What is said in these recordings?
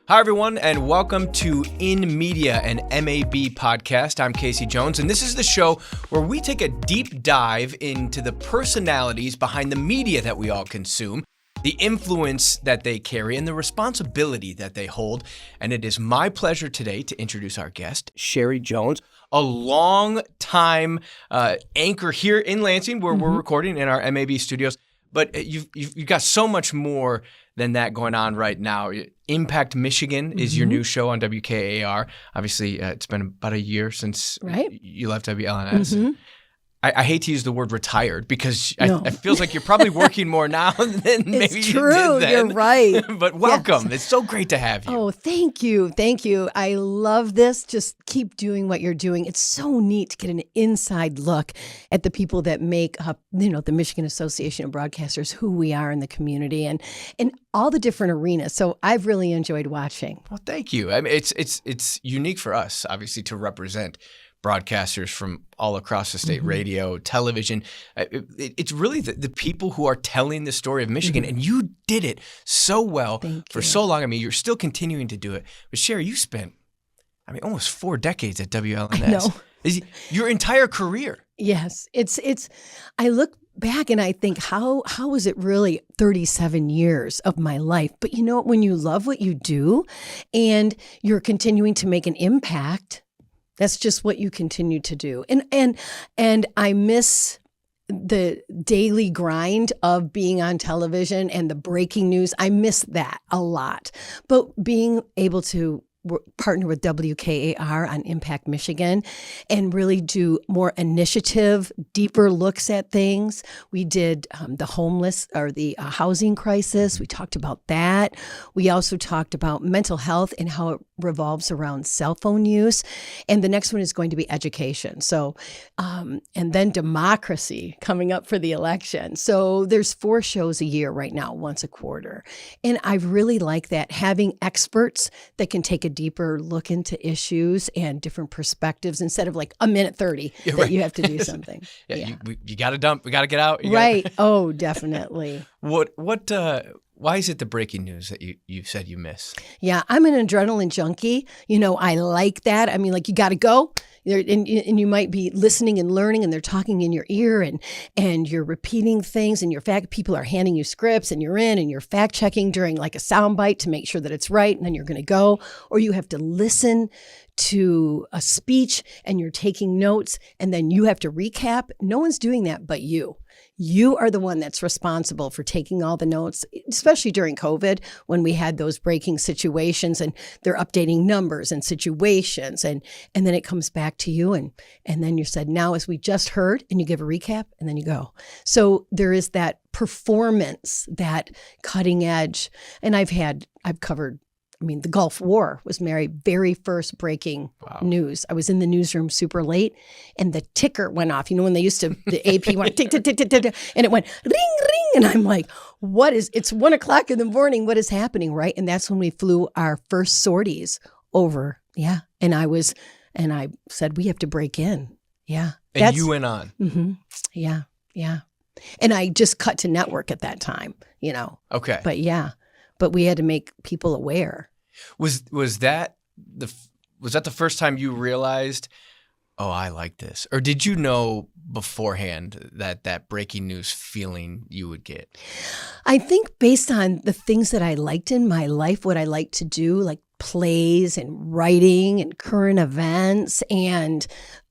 Hi, everyone, and welcome to In Media, an MAB podcast. I'm Sheri Jones, and this is the show where we take a deep dive into the personalities behind the media that we all consume, the influence that they carry, and the responsibility that they hold. And it is my pleasure today to introduce our guest, Sheri Jones, a long-time anchor here in Lansing, where we're recording in our MAB studios. But you've got so much more than that going on right now. Impact Michigan is your new show on WKAR. Obviously, it's been about a year since you left WLNS. I hate to use the word retired because it feels like you're probably working more now than maybe you did then. You're right. But welcome. Yes. It's so great to have you. Oh, thank you. Thank you. I love this. Just keep doing what you're doing. It's so neat to get an inside look at the people that make up, the Michigan Association of Broadcasters, who we are in the community and all the different arenas. So I've really enjoyed watching. Well, thank you. I mean, it's unique for us, obviously, to represent broadcasters from all across the state, radio, television. It's really the people who are telling the story of Michigan, and you did it so well for so long. I mean, you're still continuing to do it. But Sheri, you spent, almost 4 decades at WLNS. I know. Your entire career. Yes. I look back and I think, how was it really 37 years of my life? But you know what? When you love what you do and you're continuing to make an impact, that's just what you continue to do. And I miss the daily grind of being on television and the breaking news. I miss that a lot. But being able to partner with WKAR on Impact Michigan and really do more initiative, deeper looks at things. We did the homeless or the housing crisis. We talked about that. We also talked about mental health and how it revolves around cell phone use. And the next one is going to be education. So, and then democracy coming up for the election. So there's 4 shows a year right now, once a quarter. And I really like that, having experts that can take a deeper look into issues and different perspectives instead of like a minute 30 that you have to do something. You got to dump. We got to get out. Oh, definitely. Why is it the breaking news that you said you miss? Yeah, I'm an adrenaline junkie. I like that. You got to go. And you might be listening and learning, and they're talking in your ear, and you're repeating things, and people are handing you scripts, and you're in, and you're fact checking during like a soundbite to make sure that it's right, and then you're going to go, or you have to listen to a speech, and you're taking notes, and then you have to recap. No one's doing that but you. You are the one that's responsible for taking all the notes, especially during COVID when we had those breaking situations and they're updating numbers and situations. And then it comes back to you. And then you said, now as we just heard, and you give a recap and then you go. So there is that performance, that cutting edge. And I've covered, the Gulf War was my very first breaking news. I was in the newsroom super late, and the ticker went off. When they used to, the AP went tick, tick, tick, tick, tick, and it went ring, ring. And I'm like, it's 1:00 in the morning. What is happening, right? And that's when we flew our first sorties over. Yeah. And I said, we have to break in. Yeah. And you went on. Mm-hmm. Yeah. Yeah. And I just cut to network at that time, Okay. But yeah. But we had to make people aware. Was that the first time you realized, oh, I like this? Or did you know beforehand that breaking news feeling you would get? I think based on the things that I liked in my life, what I like to do, like plays and writing and current events, and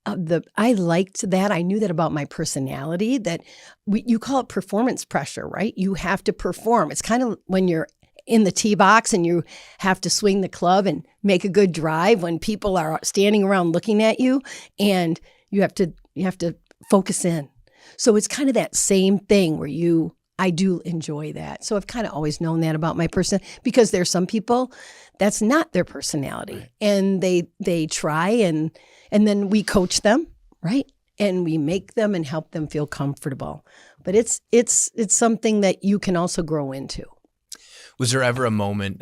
I liked that. I knew that about my personality, that you call it performance pressure, right? You have to perform. It's kind of when you're in the tee box and you have to swing the club and make a good drive when people are standing around looking at you, and you have to focus in. So it's kind of that same thing where I do enjoy that. So I've kind of always known that about my person, because there's some people that's not their personality, right? And they try and then we coach them, right? And we make them and help them feel comfortable. But it's something that you can also grow into. Was there ever a moment,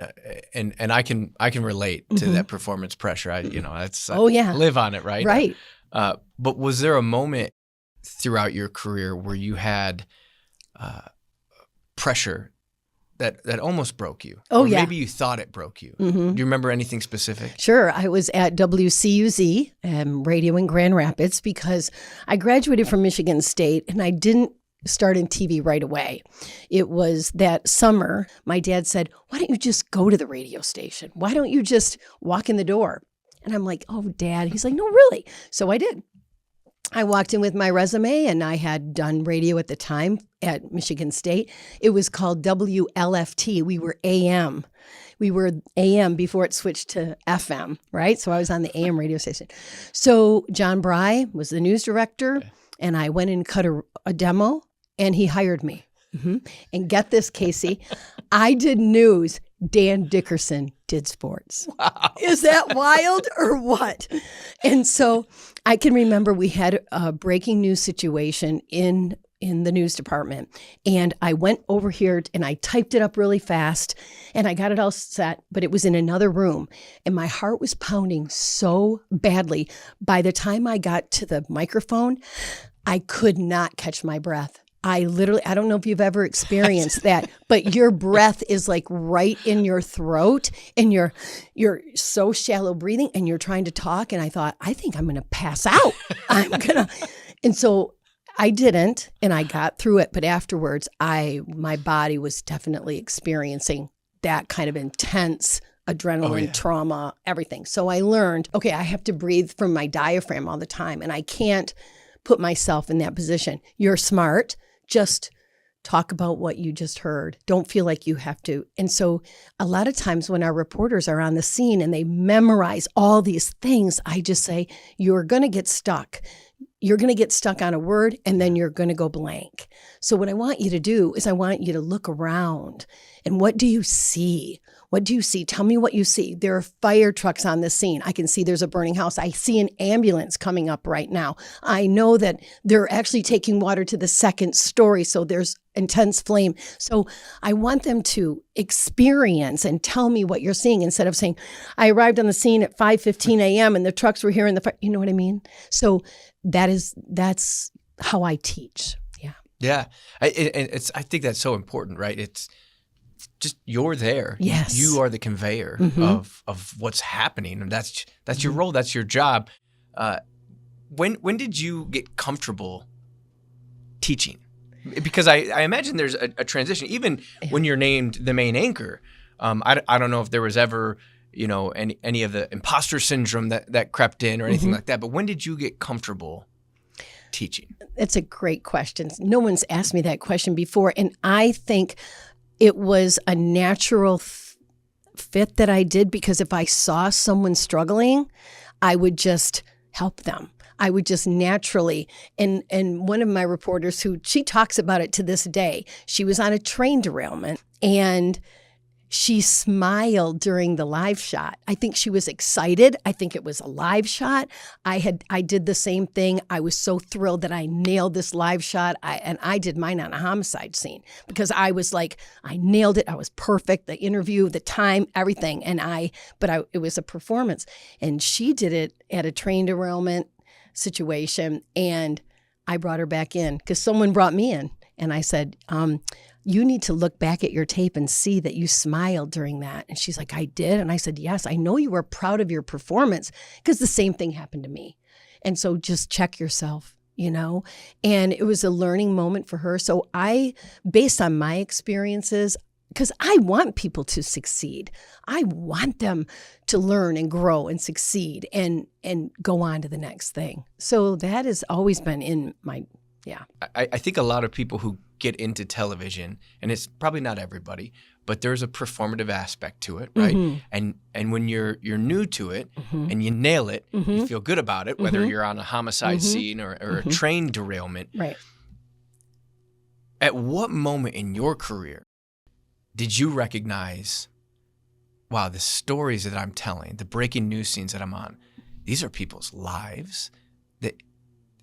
and I can relate to that performance pressure? I live on it, right? Right. But was there a moment throughout your career where you had pressure that almost broke you. Oh, or yeah. Maybe you thought it broke you. Mm-hmm. Do you remember anything specific? Sure. I was at WCUZ, radio in Grand Rapids, because I graduated from Michigan State and I didn't start in TV right away. It was that summer, my dad said, why don't you just go to the radio station? Why don't you just walk in the door? And I'm like, oh, Dad. He's like, no, really. So I did. I walked in with my resume, and I had done radio at the time at Michigan State. It was called WLFT. We were AM. We were AM before it switched to FM, right? So I was on the AM radio station. So John Bry was the news director, and I went and cut a demo, and he hired me. Mm-hmm. And get this, Casey, I did news. Dan Dickerson did sports. Wow. Is that wild or what? And so I can remember we had a breaking news situation in the news department. And I went over here and I typed it up really fast and I got it all set, but it was in another room. And my heart was pounding so badly. By the time I got to the microphone, I could not catch my breath. I don't know if you've ever experienced that, but your breath is like right in your throat and you're so shallow breathing and you're trying to talk. And I thought, I think I'm going to pass out. And so I didn't, and I got through it. But afterwards, my body was definitely experiencing that kind of intense adrenaline, trauma, everything. So I learned, okay, I have to breathe from my diaphragm all the time and I can't put myself in that position. You're smart. Just talk about what you just heard. Don't feel like you have to. And so a lot of times when our reporters are on the scene and they memorize all these things, I just say, you're going to get stuck. You're going to get stuck on a word and then you're going to go blank. So what I want you to do is I want you to look around and what do you see? What do you see? Tell me what you see. There are fire trucks on the scene. I can see there's a burning house. I see an ambulance coming up right now. I know that they're actually taking water to the second story, so there's intense flame. So I want them to experience and tell me what you're seeing instead of saying, I arrived on the scene at 5:15 a.m. and the trucks were here in the fire. You know what I mean? So that's how I teach. Yeah. Yeah. I think that's so important, right? It's just you're there. Yes. You are the conveyor of what's happening. And that's your role. That's your job. When did you get comfortable teaching? Because I imagine there's a transition. Even when you're named the main anchor, I don't know if there was ever, any of the imposter syndrome that crept in or anything like that. But when did you get comfortable teaching? That's a great question. No one's asked me that question before. And I think it was a natural fit that I did because if I saw someone struggling, I would just help them. I would just naturally, and one of my reporters she talks about it to this day, she was on a train derailment and she smiled during the live shot. I think she was excited. I think it was a live shot. I did the same thing. I was so thrilled that I nailed this live shot. I did mine on a homicide scene because I was like, I nailed it. I was perfect. The interview, the time, everything. It was a performance. And she did it at a train derailment situation. And I brought her back in because someone brought me in. And I said, you need to look back at your tape and see that you smiled during that. And she's like, I did. And I said, yes, I know you were proud of your performance because the same thing happened to me. And so just check yourself, and it was a learning moment for her. So based on my experiences, because I want people to succeed. I want them to learn and grow and succeed and go on to the next thing. So that has always been in my, I think a lot of people who get into television, and it's probably not everybody, but there's a performative aspect to it, right? Mm-hmm. And when you're new to it and you nail it, you feel good about it, whether you're on a homicide scene or a train derailment. Right. At what moment in your career did you recognize, wow, the stories that I'm telling, the breaking news scenes that I'm on, these are people's lives. That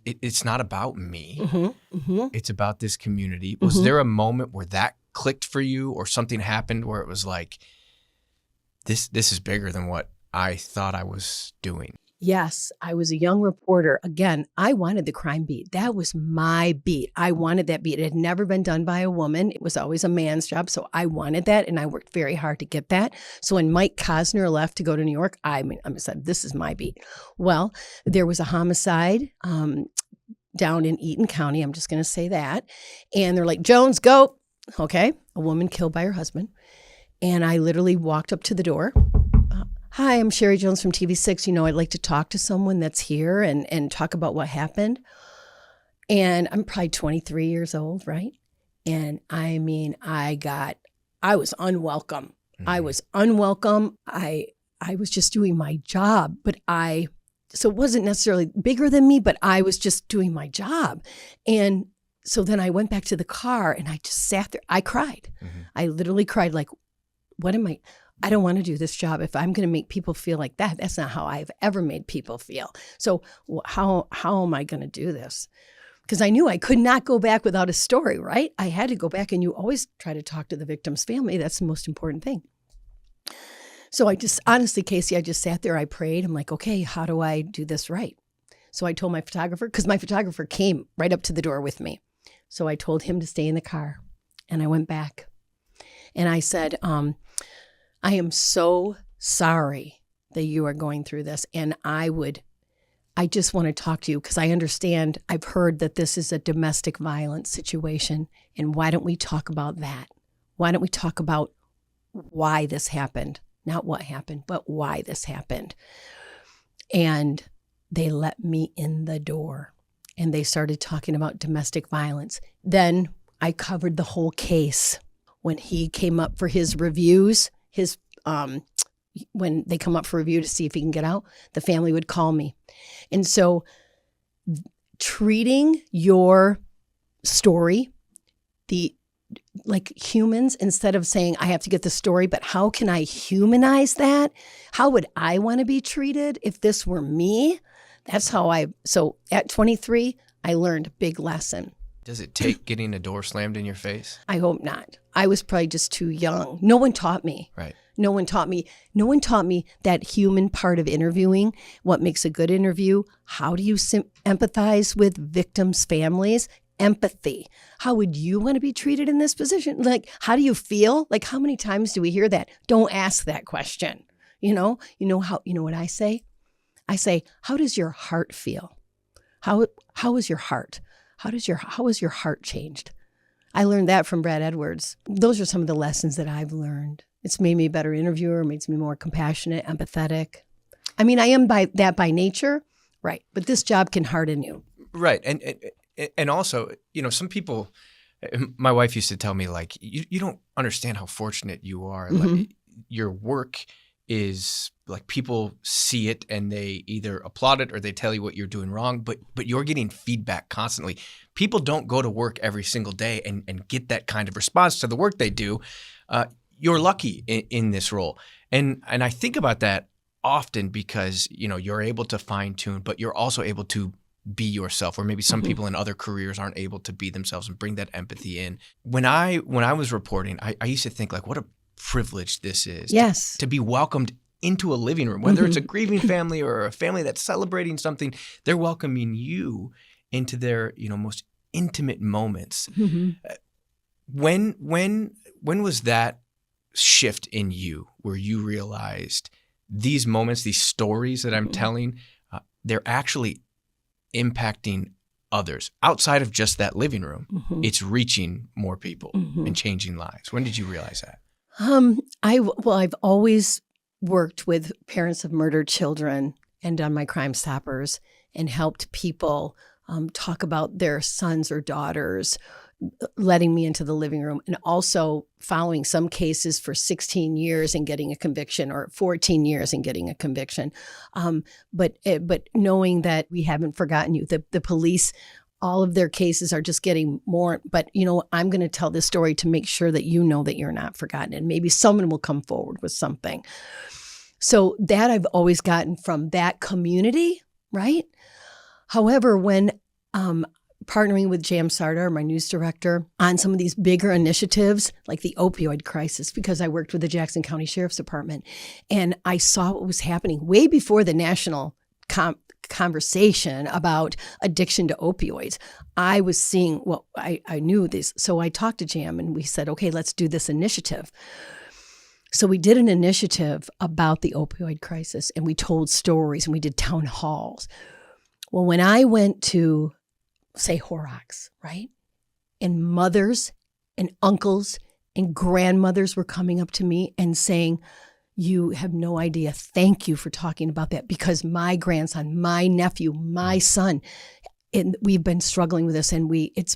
it's not about me. It's about this community. Was there a moment where that clicked for you or something happened where it was like, this is bigger than what I thought I was doing? Yes, I was a young reporter. Again, I wanted the crime beat. That was my beat. I wanted that beat. It had never been done by a woman. It was always a man's job. So I wanted that, and I worked very hard to get that. So when Mike Cosner left to go to New York, I said, this is my beat. Well, there was a homicide down in Eaton County. I'm just going to say that. And they're like, Jones, go. Okay. A woman killed by her husband. And I literally walked up to the door. Hi, I'm Sheri Jones from TV6. I'd like to talk to someone that's here and talk about what happened. And I'm probably 23 years old, right? And I was unwelcome. Mm-hmm. I was unwelcome. I was just doing my job, so it wasn't necessarily bigger than me, but I was just doing my job. And so then I went back to the car and I just sat there. I cried. Mm-hmm. I literally cried like, I don't want to do this job if I'm going to make people feel like that. That's not how I've ever made people feel. So how am I going to do this? Because I knew I could not go back without a story, right? I had to go back, and you always try to talk to the victim's family. That's the most important thing. So honestly, Casey, I just sat there. I prayed. I'm like, okay, how do I do this right? So I told my photographer, because my photographer came right up to the door with me. So I told him to stay in the car, and I went back. And I said, I am so sorry that you are going through this. And I just want to talk to you because I understand, I've heard that this is a domestic violence situation. And why don't we talk about that? Why don't we talk about why this happened? Not what happened, but why this happened. And they let me in the door and they started talking about domestic violence. Then I covered the whole case. When he came up for his reviews, when they come up for review to see if he can get out, the family would call me. And so treating your story, like humans, instead of saying, I have to get the story, but how can I humanize that? How would I want to be treated if this were me? That's how so at 23, I learned a big lesson. Does it take getting a door slammed in your face? I hope not. I was probably just too young. No one taught me. Right. No one taught me that human part of interviewing, what makes a good interview. How do you empathize with victims' families? Empathy. How would you want to be treated in this position? Like, how do you feel? Like, how many times do we hear that? Don't ask that question. You know what I say? I say, how does your heart feel? How is your heart? How was your heart changed? I learned that from Brad Edwards. Those are some of the lessons that I've learned. It's made me a better interviewer, makes me more compassionate, empathetic. I mean, I am by nature, right? But this job can harden you. Right. And also, some people, my wife used to tell me, like, you don't understand how fortunate you are. Mm-hmm. Like, your work is like, people see it and they either applaud it or they tell you what you're doing wrong, but you're getting feedback constantly. People don't go to work every single day and get that kind of response to the work they do. You're lucky in this role. And I think about that often because, you're able to fine tune, but you're also able to be yourself, or maybe some mm-hmm. people in other careers aren't able to be themselves and bring that empathy in. When I was reporting, I used to think, like, what a privilege this is. Yes. To be welcomed into a living room, whether mm-hmm. it's a grieving family or a family that's celebrating something, they're welcoming you into their, most intimate moments. Mm-hmm. When was that shift in you where you realized these moments, these stories that I'm mm-hmm. telling, they're actually impacting others outside of just that living room? Mm-hmm. It's reaching more people mm-hmm. and changing lives. When did you realize that? I've always worked with parents of murdered children and done my Crime Stoppers and helped people talk about their sons or daughters letting me into the living room, and also following some cases for 16 years and getting a conviction, or 14 years and getting a conviction. But knowing that we haven't forgotten you, the police, all of their cases are just getting more. But, I'm going to tell this story to make sure that you know that you're not forgotten, and maybe someone will come forward with something. So that I've always gotten from that community, right? However, when partnering with Jam Sardar, my news director, on some of these bigger initiatives like the opioid crisis, because I worked with the Jackson County Sheriff's Department, and I saw what was happening way before the national conversation about addiction to opioids, I was seeing, well, I knew this. So I talked to Jam and we said, okay, let's do this initiative. So we did an initiative about the opioid crisis and we told stories and we did town halls. Well, when I went to, say, Horrocks, right? And mothers and uncles and grandmothers were coming up to me and saying, you have no idea. Thank you for talking about that, because my grandson, my nephew, my son, and we've been struggling with this, and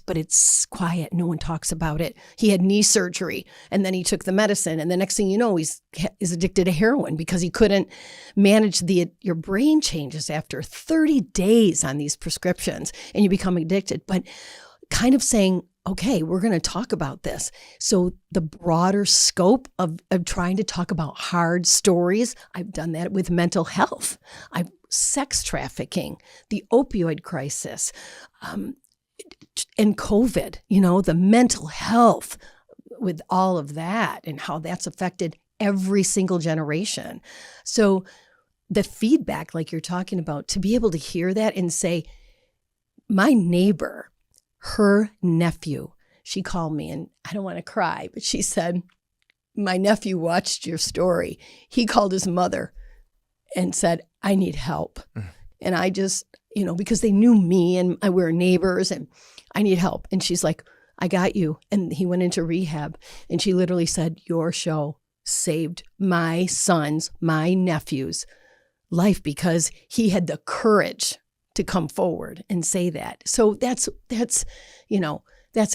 but it's quiet. No one talks about it. He had knee surgery, and then he took the medicine, and the next thing you know, he's addicted to heroin because he couldn't manage your brain changes after 30 days on these prescriptions, and you become addicted. But kind of saying, okay, we're going to talk about this. So the broader scope of trying to talk about hard stories, I've done that with mental health, sex trafficking, the opioid crisis, and COVID, the mental health with all of that and how that's affected every single generation. So the feedback, like you're talking about, to be able to hear that and say, my neighbor, her nephew, she called me, and I don't want to cry, but she said, my nephew watched your story. He called his mother and said, I need help. And I just, because they knew me and we were neighbors, and I need help. And she's like, I got you. And he went into rehab, and she literally said, your show saved my son's, my nephew's life, because he had the courage to come forward and say that. So that's a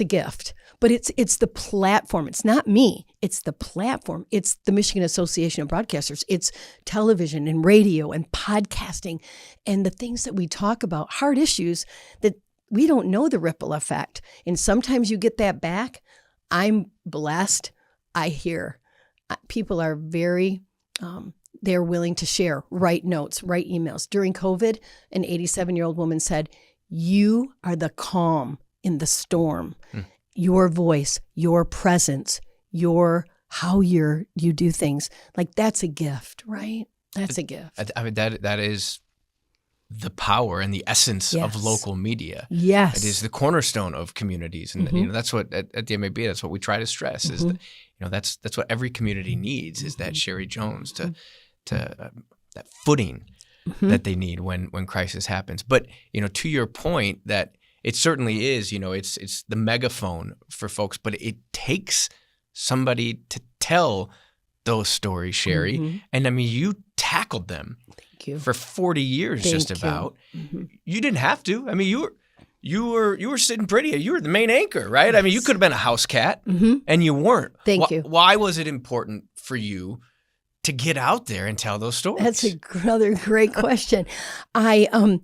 gift. But it's the platform. It's not me. It's the platform. It's the Michigan Association of Broadcasters. It's television and radio and podcasting and the things that we talk about, hard issues that we don't know the ripple effect. And sometimes you get that back. I'm blessed. I hear people are very they're willing to share, write notes, write emails. During COVID, an 87-year-old woman said, you are the calm in the storm. Your voice, your presence, how you do things. Like, that's a gift, right? That's a gift. I mean, that is the power and the essence of local media. Yes. It is the cornerstone of communities. And that's what at the MAB, that's what we try to stress is that, that's what every community needs, is that Sheri Jones to that footing that they need when crisis happens. But, to your point, that it certainly is, it's the megaphone for folks, but it takes somebody to tell those stories, Sheri. And I mean, you tackled them for 40 years, just about. You didn't have to. I mean, you were sitting pretty. You were the main anchor, right? Yes. I mean, you could have been a house cat, and you weren't. Thank you. Why was it important for you to get out there and tell those stories? That's another great question. And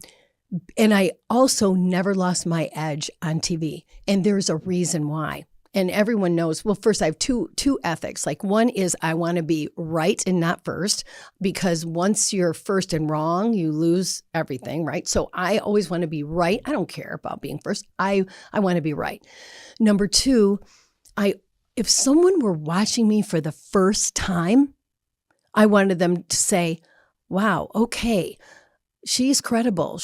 I also never lost my edge on TV. And there's a reason why. And everyone knows, well, first I have two ethics. Like, one is I want to be right and not first, because once you're first and wrong, you lose everything, right? So I always want to be right. I don't care about being first. I want to be right. Number two, if someone were watching me for the first time, I wanted them to say, wow, okay, she's credible.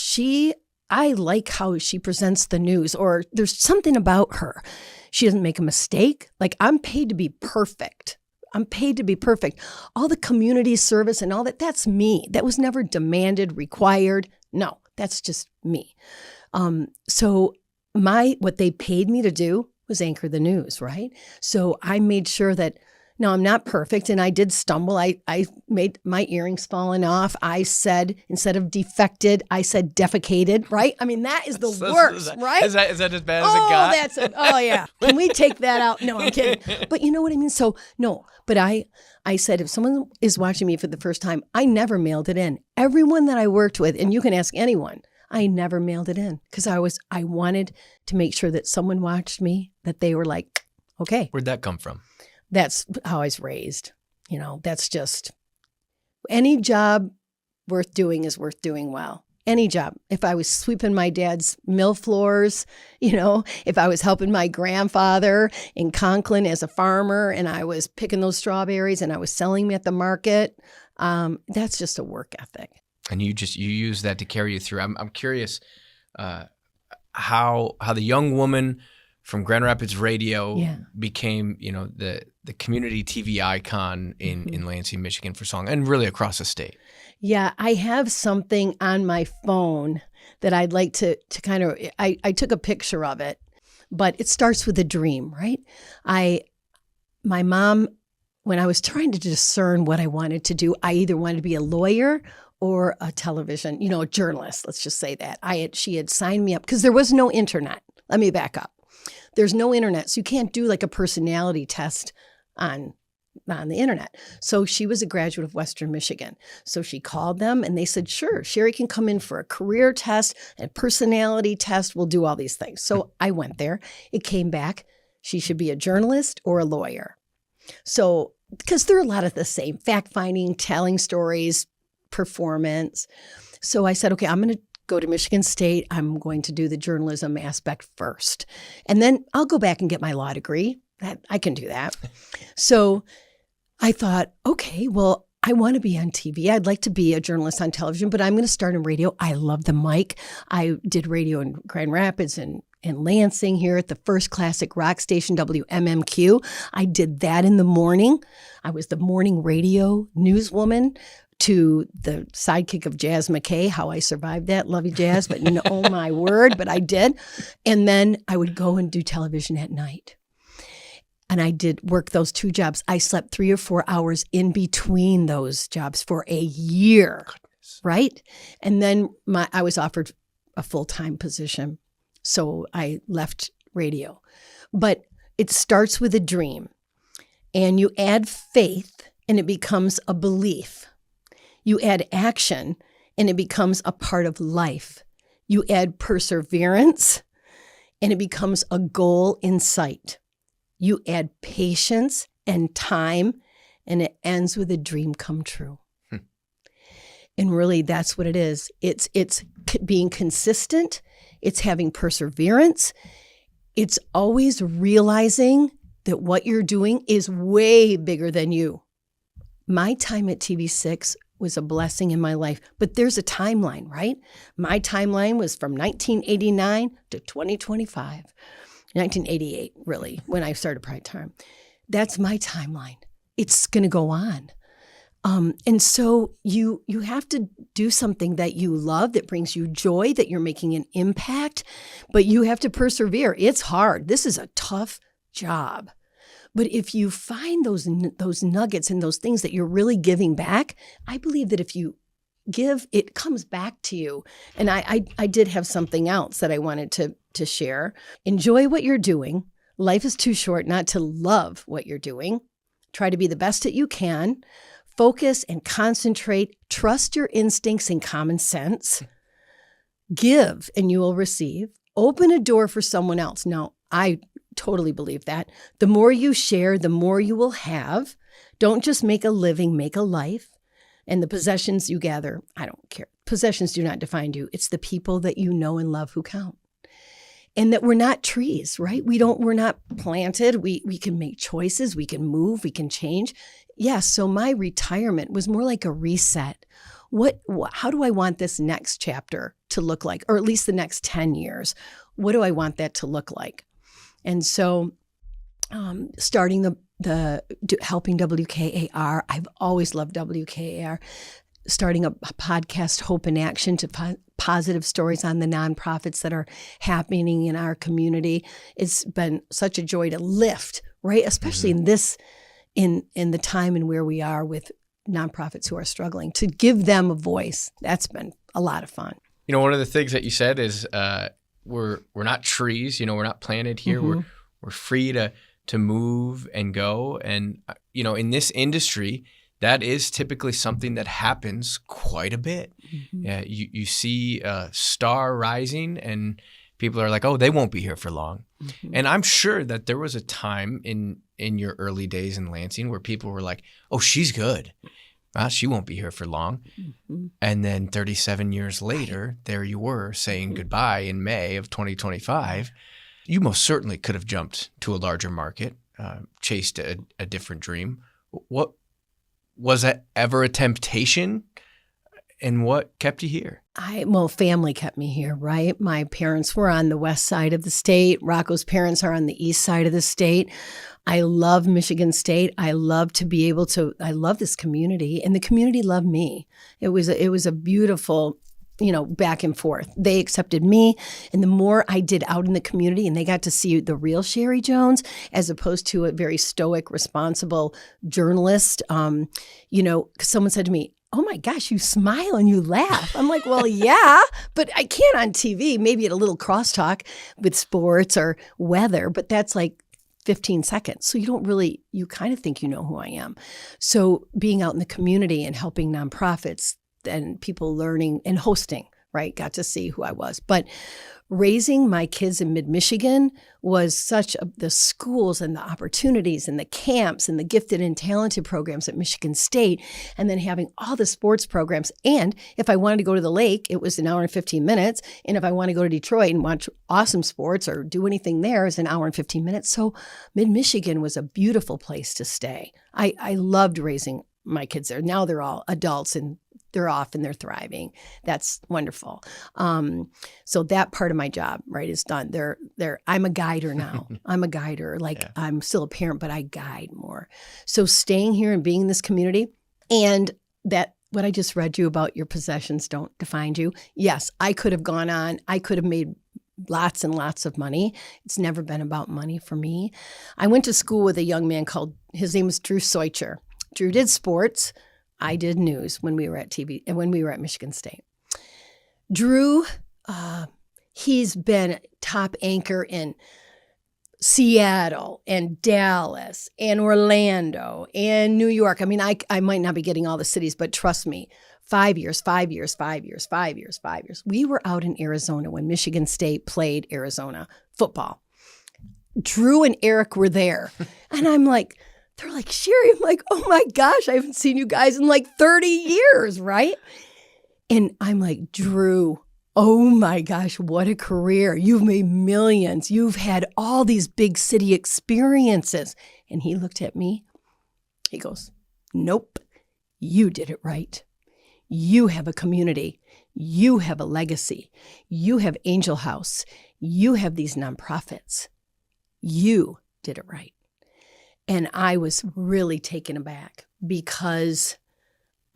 I like how she presents the news, or there's something about her. She doesn't make a mistake. Like, I'm paid to be perfect. All the community service and all that, that's me. That was never demanded, required. No, that's just me. So what they paid me to do was anchor the news, right? So I made sure that, no, I'm not perfect, and I did stumble. I made my earrings falling off. I said, instead of defected, I said defecated, right? I mean, that is the worst, right? Is that as bad as it got? Oh, yeah. Can we take that out? No, I'm kidding. But you know what I mean? So, no. But I said, if someone is watching me for the first time, I never mailed it in. Everyone that I worked with, and you can ask anyone, I never mailed it in, because I wanted to make sure that someone watched me, that they were like, okay. Where'd that come from? That's how I was raised. That's just, any job worth doing is worth doing well. Any job. If I was sweeping my dad's mill floors, if I was helping my grandfather in Conklin as a farmer, and I was picking those strawberries and I was selling them at the market, that's just a work ethic. And you use that to carry you through. I'm curious how the young woman from Grand Rapids radio became, the community TV icon in Lansing, Michigan for song, and really across the state. Yeah, I have something on my phone that I'd like to kind of, I took a picture of it, but it starts with a dream, right? My mom, when I was trying to discern what I wanted to do, I either wanted to be a lawyer or a television, a journalist, let's just say that. She had signed me up because there was no internet. Let me back up. There's no internet, so you can't do like a personality test on the internet. So she was a graduate of Western Michigan. So she called them and they said, sure, Sheri can come in for a career test, a personality test. We'll do all these things. So I went there. It came back. She should be a journalist or a lawyer. So, because there are a lot of the same, fact-finding, telling stories, performance. So I said, okay, I'm going to go to Michigan State. I'm going to do the journalism aspect first. And then I'll go back and get my law degree. I can do that. So I thought, okay, well, I want to be on TV. I'd like to be a journalist on television, but I'm going to start in radio. I love the mic. I did radio in Grand Rapids and Lansing here at the first classic rock station, WMMQ. I did that in the morning. I was the morning radio newswoman to the sidekick of Jazz McKay, how I survived that. Love you, Jazz, but oh my word, but I did. And then I would go and do television at night. And I did work those two jobs. I slept 3 or 4 hours in between those jobs for a year, right? And then I was offered a full-time position. So I left radio. But it starts with a dream. And you add faith, and it becomes a belief. You add action, and it becomes a part of life. You add perseverance, and it becomes a goal in sight. You add patience and time, and it ends with a dream come true. And really, that's what it is. It's being consistent. It's having perseverance. It's always realizing that what you're doing is way bigger than you. My time at TV6 was a blessing in my life, but there's a timeline, right? My timeline was from 1989 to 2025. 1988, really, when I started prime time. That's my timeline. It's going to go on. And so you have to do something that you love, that brings you joy, that you're making an impact, but you have to persevere. It's hard. This is a tough job. But if you find those nuggets and those things that you're really giving back, I believe that if you give, it comes back to you. And I did have something else that I wanted to share. Enjoy what you're doing. Life is too short not to love what you're doing. Try to be the best that you can. Focus and concentrate. Trust your instincts and common sense. Give and you will receive. Open a door for someone else. Now, I totally believe that. The more you share, the more you will have. Don't just make a living, make a life. And the possessions you gather, I don't care. Possessions do not define you. It's the people that you know and love who count. And that we're not trees, right? We're not planted. We can make choices. We can move. We can change. Yes. So my retirement was more like a reset. How do I want this next chapter to look like? Or at least the next 10 years? What do I want that to look like? And so starting helping WKAR, I've always loved WKAR, starting a podcast, Hope in Action, to positive stories on the nonprofits that are happening in our community. It's been such a joy to lift, right? Especially in this, in the time and where we are with nonprofits who are struggling, to give them a voice. That's been a lot of fun. One of the things that you said is we're not trees, we're not planted here. We're free to move and go. And, in this industry, that is typically something that happens quite a bit. Yeah, you see a star rising and people are like, oh, they won't be here for long. And I'm sure that there was a time in your early days in Lansing where people were like, oh, she's good. Well, she won't be here for long. And then 37 years later, there you were saying goodbye in May of 2025. You most certainly could have jumped to a larger market, chased a different dream. What was that ever a temptation And what kept you here? Well, family kept me here, right? My parents were on the west side of the state. Rocco's parents are on the east side of the state. I love Michigan State. I love to be able to, I love this community, and the community loved me. It was a beautiful, back and forth. They accepted me, and the more I did out in the community, and they got to see the real Sheri Jones as opposed to a very stoic, responsible journalist. 'Cause someone said to me, "Oh my gosh, you smile and you laugh." I'm like, well, yeah, but I can't on TV, maybe at a little crosstalk with sports or weather, but that's like 15 seconds. So you kind of think you know who I am. So being out in the community and helping nonprofits and people learning and hosting, right, got to see who I was. But raising my kids in mid-Michigan was the schools and the opportunities and the camps and the gifted and talented programs at Michigan State, and then having all the sports programs. And if I wanted to go to the lake, it was an hour and 15 minutes. And if I want to go to Detroit and watch awesome sports or do anything there, it's an hour and 15 minutes. So mid-Michigan was a beautiful place to stay. I loved raising my kids there. Now they're all adults and they're off and they're thriving. That's wonderful. So that part of my job, right, is done. I'm a guider now. I'm a guider. I'm still a parent, but I guide more. So staying here and being in this community, and that what I just read you about your possessions don't define you. Yes, I could have gone on. I could have made lots and lots of money. It's never been about money for me. I went to school with a young man his name was Drew Soicher. Drew did sports. I did news when we were at TV and when we were at Michigan State. Drew, he's been top anchor in Seattle and Dallas and Orlando and New York. I mean, I might not be getting all the cities, but trust me, 5 years. We were out in Arizona when Michigan State played Arizona football. Drew and Eric were there. And I'm like, they're like, Sheri, I'm like, oh my gosh, I haven't seen you guys in like 30 years, right? And I'm like, Drew, oh my gosh, what a career. You've made millions. You've had all these big city experiences. And he looked at me. He goes, nope, you did it right. You have a community. You have a legacy. You have Angel House. You have these nonprofits. You did it right. And I was really taken aback because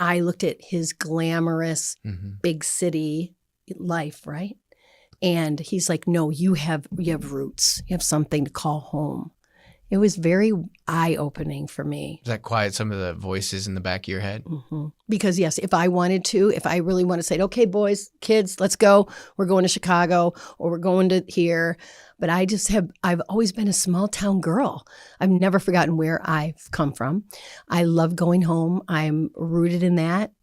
I looked at his glamorous big city life, right? And he's like, no, you have roots. You have something to call home. It was very eye-opening for me. Does that quiet some of the voices in the back of your head? Mm-hmm. Because yes, if I really want to say, okay, boys, kids, let's go. We're going to Chicago or we're going to here. But I've always been a small town girl. I've never forgotten where I've come from. I love going home. I'm rooted in that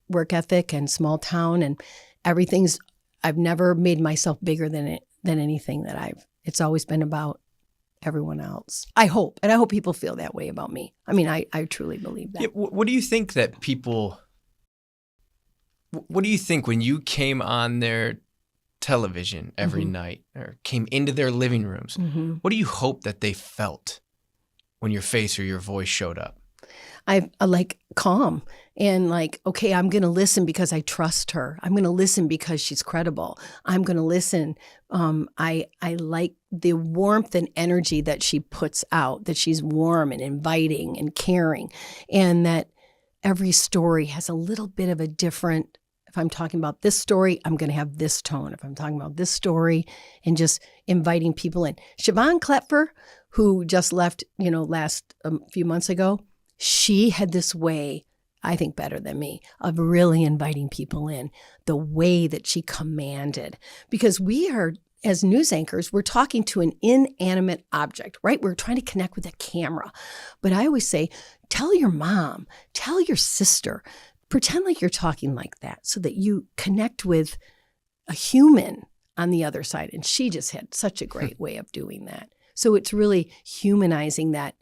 work ethic and small town and I've never made myself bigger than anything it's always been about everyone else. I hope people feel that way about me. I mean, I truly believe that. Yeah, what do you think what do you think when you came on their television every night or came into their living rooms? What do you hope that they felt when your face or your voice showed up? I like calm and like, okay, I'm going to listen because I trust her. I'm going to listen because she's credible. I'm going to listen. I like the warmth and energy that she puts out, that she's warm and inviting and caring, and that every story has a little bit of a different. If I'm talking about this story, I'm going to have this tone. If I'm talking about this story and just inviting people in. Siobhan Klepfer, who just left, last few months ago, she had this way, I think better than me, of really inviting people in, the way that she commanded. Because we are, as news anchors, we're talking to an inanimate object, right? We're trying to connect with a camera. But I always say, tell your mom, tell your sister, pretend like you're talking like that so that you connect with a human on the other side. And she just had such a great way of doing that. So it's really humanizing that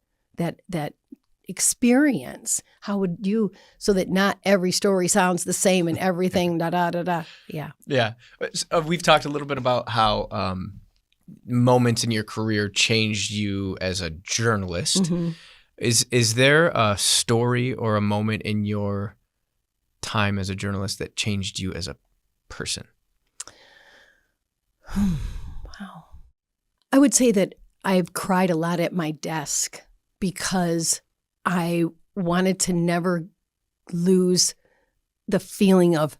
experience. How would you, so that not every story sounds the same and everything, Yeah. Yeah. We've talked a little bit about how moments in your career changed you as a journalist. Is there a story or a moment in your time as a journalist that changed you as a person? Wow. I would say that I've cried a lot at my desk because I wanted to never lose the feeling of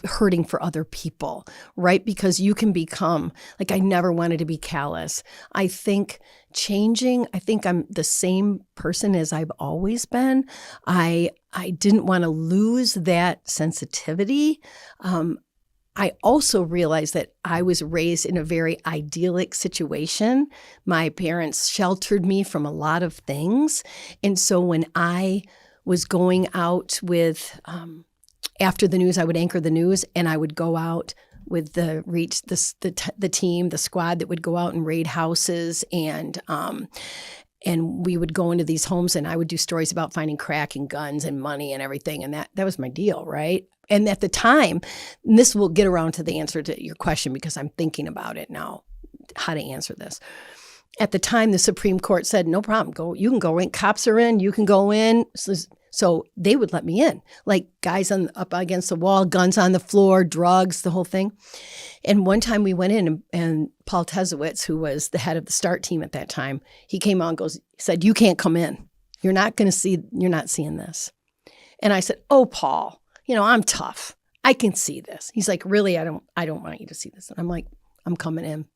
hurting for other people, right? Because you can become, like, I never wanted to be callous. I think I'm the same person as I've always been. I didn't want to lose that sensitivity. I also realized that I was raised in a very idyllic situation. My parents sheltered me from a lot of things. And so when I was going out with, after the news, I would anchor the news, and I would go out with the team, the squad that would go out and raid houses, and we would go into these homes, and I would do stories about finding crack and guns and money and everything, and that was my deal, right? And at the time, and this will get around to the answer to your question because I'm thinking about it now, how to answer this. At the time, the Supreme Court said, no problem, go. You can go in. Cops are in. You can go in. So they would let me in, like guys up against the wall, guns on the floor, drugs, the whole thing. And one time we went in, and Paul Tezewitz, who was the head of the START team at that time, he came out and said, you can't come in. You're not seeing this. And I said, oh, Paul, I'm tough. I can see this. He's like, really? I don't want you to see this. And I'm like, I'm coming in.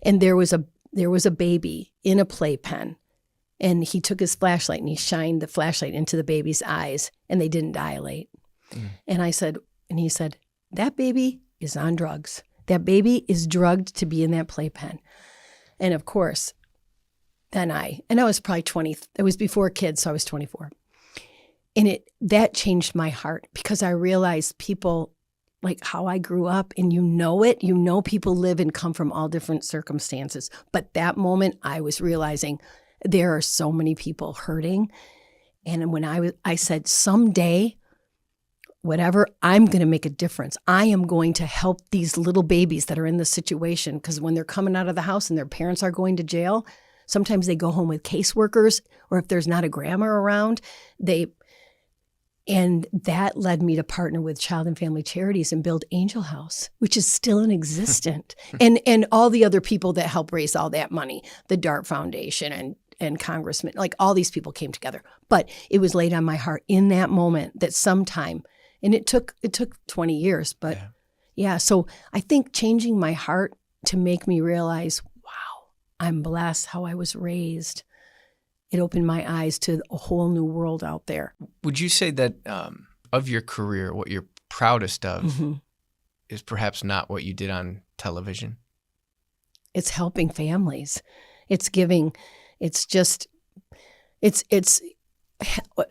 And there was a baby in a playpen. And he took his flashlight and he shined the flashlight into the baby's eyes, and they didn't dilate. And he said, that baby is on drugs. That baby is drugged to be in that playpen. And of course, and I was probably 20, it was before kids, so I was 24. And that changed my heart because I realized people, like how I grew up, and people live and come from all different circumstances. But that moment I was realizing there are so many people hurting. And when I said, someday, whatever, I'm going to make a difference. I am going to help these little babies that are in this situation, because when they're coming out of the house and their parents are going to jail, sometimes they go home with caseworkers, or if there's not a grandma around, and that led me to partner with Child and Family Charities and build Angel House, which is still in existence, and all the other people that help raise all that money, the DART Foundation and Congressman, like all these people came together. But it was laid on my heart in that moment that sometime, and it took 20 years, but yeah. So I think changing my heart to make me realize, wow, I'm blessed how I was raised. It opened my eyes to a whole new world out there. Would you say that of your career, what you're proudest of is perhaps not what you did on television? It's helping families. It's giving. It's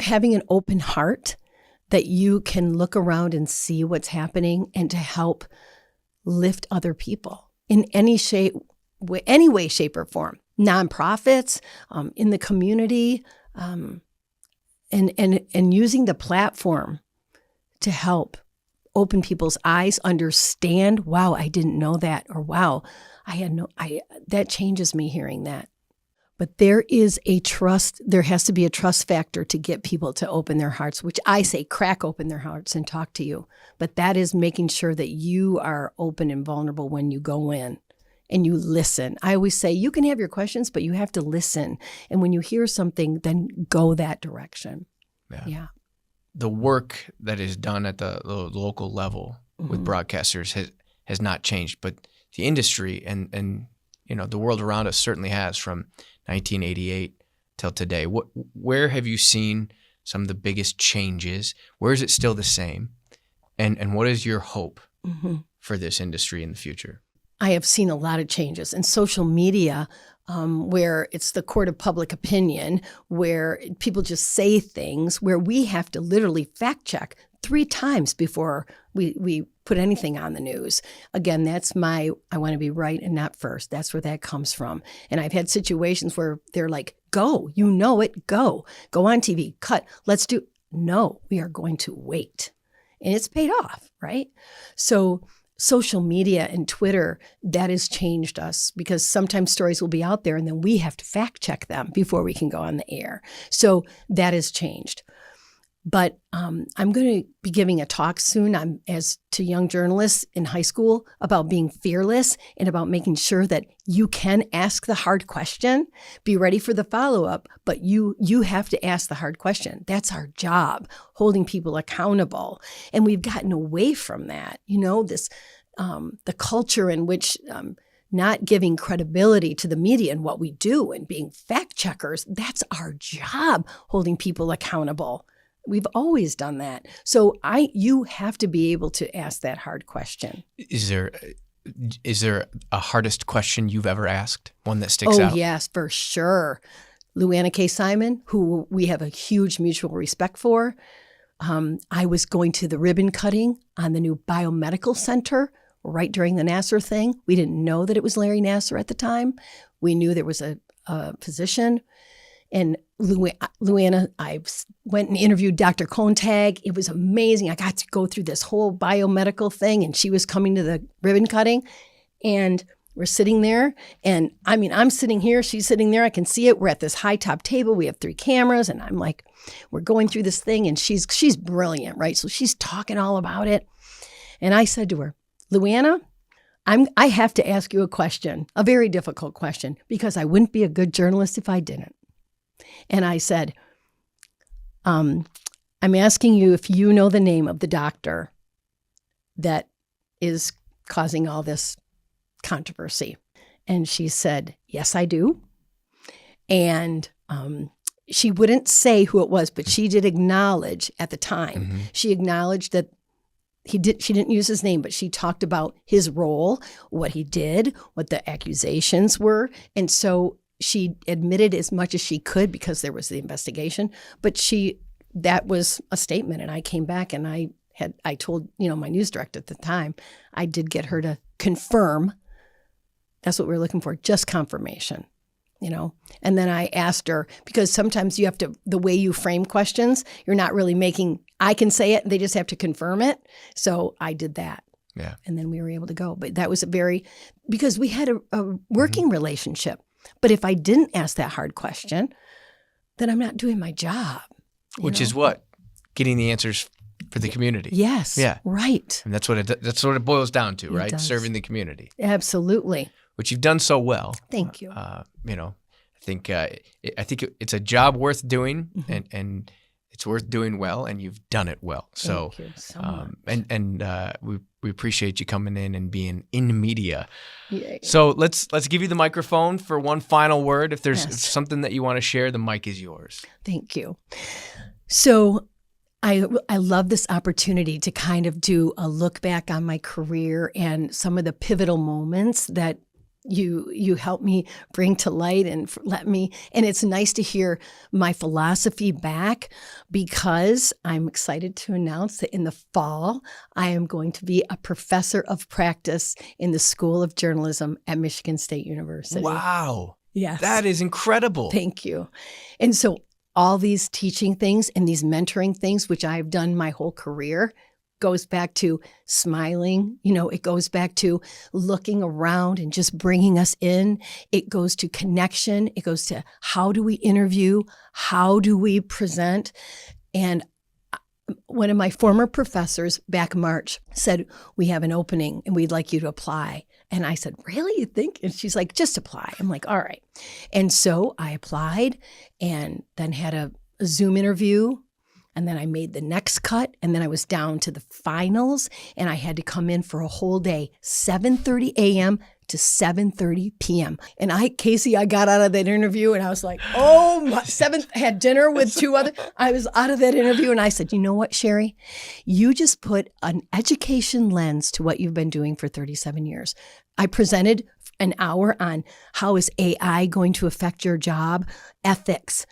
having an open heart that you can look around and see what's happening, and to help lift other people in any way, shape, or form. Nonprofits, in the community, and using the platform to help open people's eyes, understand, wow, I didn't know that, or wow, that changes me hearing that. But there has to be a trust factor to get people to open their hearts, which I say crack open their hearts and talk to you. But that is making sure that you are open and vulnerable when you go in and you listen. I always say you can have your questions, but you have to listen. And when you hear something, then go that direction. Yeah. The work that is done at the local level with broadcasters has not changed, but the industry and the world around us certainly has, from 1988 till today. Where have you seen some of the biggest changes? Where is it still the same? And what is your hope for this industry in the future? I have seen a lot of changes in social media, where it's the court of public opinion, where people just say things, where we have to literally fact check 3 times before we put anything on the news. Again, that's I want to be right and not first. That's where that comes from. And I've had situations where they're like, go, go on TV, cut, no, we are going to wait. And it's paid off, right? So social media and Twitter, that has changed us, because sometimes stories will be out there and then we have to fact check them before we can go on the air. So that has changed. But I'm going to be giving a talk soon as to young journalists in high school about being fearless and about making sure that you can ask the hard question, be ready for the follow-up, but you have to ask the hard question. That's our job, holding people accountable. And we've gotten away from that, this the culture in which not giving credibility to the media and what we do and being fact checkers, that's our job, holding people accountable. We've always done that. So you have to be able to ask that hard question. Is there a hardest question you've ever asked? One that sticks out? Oh, yes, for sure. Luanna K. Simon, who we have a huge mutual respect for. I was going to the ribbon cutting on the new biomedical center right during the Nassar thing. We didn't know that it was Larry Nassar at the time. We knew there was a physician. And Luanna, I went and interviewed Dr. Kontag. It was amazing. I got to go through this whole biomedical thing, and she was coming to the ribbon cutting, and we're sitting there. And I'm sitting here, she's sitting there. I can see it. We're at this high top table. We have 3 cameras, and I'm like, we're going through this thing, and she's brilliant, right? So she's talking all about it. And I said to her, Luanna, I have to ask you a question, a very difficult question, because I wouldn't be a good journalist if I didn't. And I said, I'm asking you if you know the name of the doctor that is causing all this controversy. And she said, yes, I do. And she wouldn't say who it was, but she did acknowledge at the time. Mm-hmm. She acknowledged that she didn't use his name, but she talked about his role, what he did, what the accusations were. And so she admitted as much as she could because there was the investigation, but that was a statement. And I came back and I told, my news director at the time, I did get her to confirm. That's what we were looking for, just confirmation, And then I asked her, because sometimes you have to, the way you frame questions, you're not really I can say it, and they just have to confirm it. So I did that. Yeah. And then we were able to go. But that was because we had a working relationship. But if I didn't ask that hard question, then I'm not doing my job. Which is what? Getting the answers for the community. Yes. Yeah. Right. And that's what it boils down to, right? Does. Serving the community. Absolutely. Which you've done so well. Thank you. I think it's a job worth doing, mm-hmm. and it's worth doing well, and you've done it well. So, thank you so much. We appreciate you coming in and being in media. Yay. So let's give you the microphone for one final word. If there's something that you want to share, the mic is yours. Thank you. So I love this opportunity to kind of do a look back on my career and some of the pivotal moments that you helped me bring to light and and it's nice to hear my philosophy back, because I'm excited to announce that in the fall, I am going to be a professor of practice in the School of Journalism at Michigan State University. Wow. Yes. That is incredible. Thank you. And so all these teaching things and these mentoring things, which I've done my whole career, goes back to smiling. It goes back to looking around and just bringing us in. It goes to connection. It goes to how do we interview? How do we present? And one of my former professors back in March said, we have an opening and we'd like you to apply. And I said, really, you think? And she's like, just apply. I'm like, all right. And so I applied and then had a Zoom interview. And then I made the next cut, and then I was down to the finals, and I had to come in for a whole day, 7:30 a.m. to 7:30 p.m. And I got out of that interview, and I was like, I had dinner with 2 other. I was out of that interview, and I said, you know what, Sheri? You just put an education lens to what you've been doing for 37 years. I presented an hour on how is AI going to affect your job, ethics.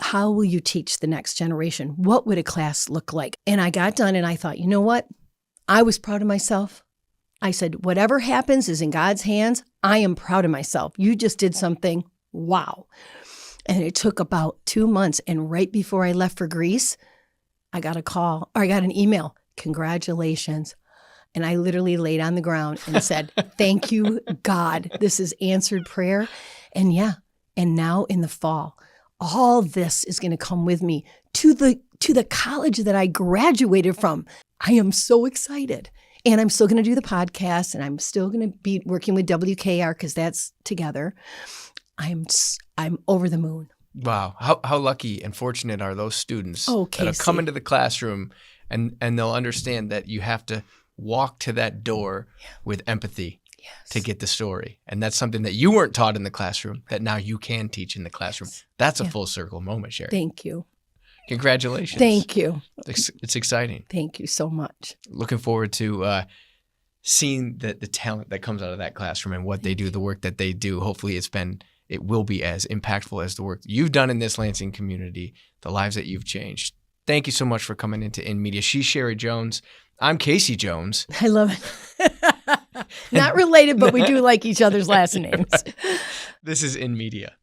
How will you teach the next generation? What would a class look like? And I got done and I thought, you know what? I was proud of myself. I said, whatever happens is in God's hands. I am proud of myself. You just did something. Wow. And it took about 2 months. And right before I left for Greece, I got an email. Congratulations. And I literally laid on the ground and said, thank you, God. This is answered prayer. And and now in the fall, all this is going to come with me to the college that I graduated from. I am so excited. And I'm still going to do the podcast, and I'm still going to be working with WKAR because that's together. I'm over the moon. Wow. How lucky and fortunate are those students that'll come into the classroom and they'll understand that you have to walk to that door with empathy to get the story. And that's something that you weren't taught in the classroom that now you can teach in the classroom. That's a full circle moment, Sheri. Thank you. Congratulations. Thank you. It's exciting. Thank you so much. Looking forward to seeing the talent that comes out of that classroom and what they do, the work that they do. Hopefully it will be as impactful as the work you've done in this Lansing community, the lives that you've changed. Thank you so much for coming into In Media. She's Sheri Jones. I'm Casey Jones. I love it. Not related, but we do like each other's last names. This is In Media.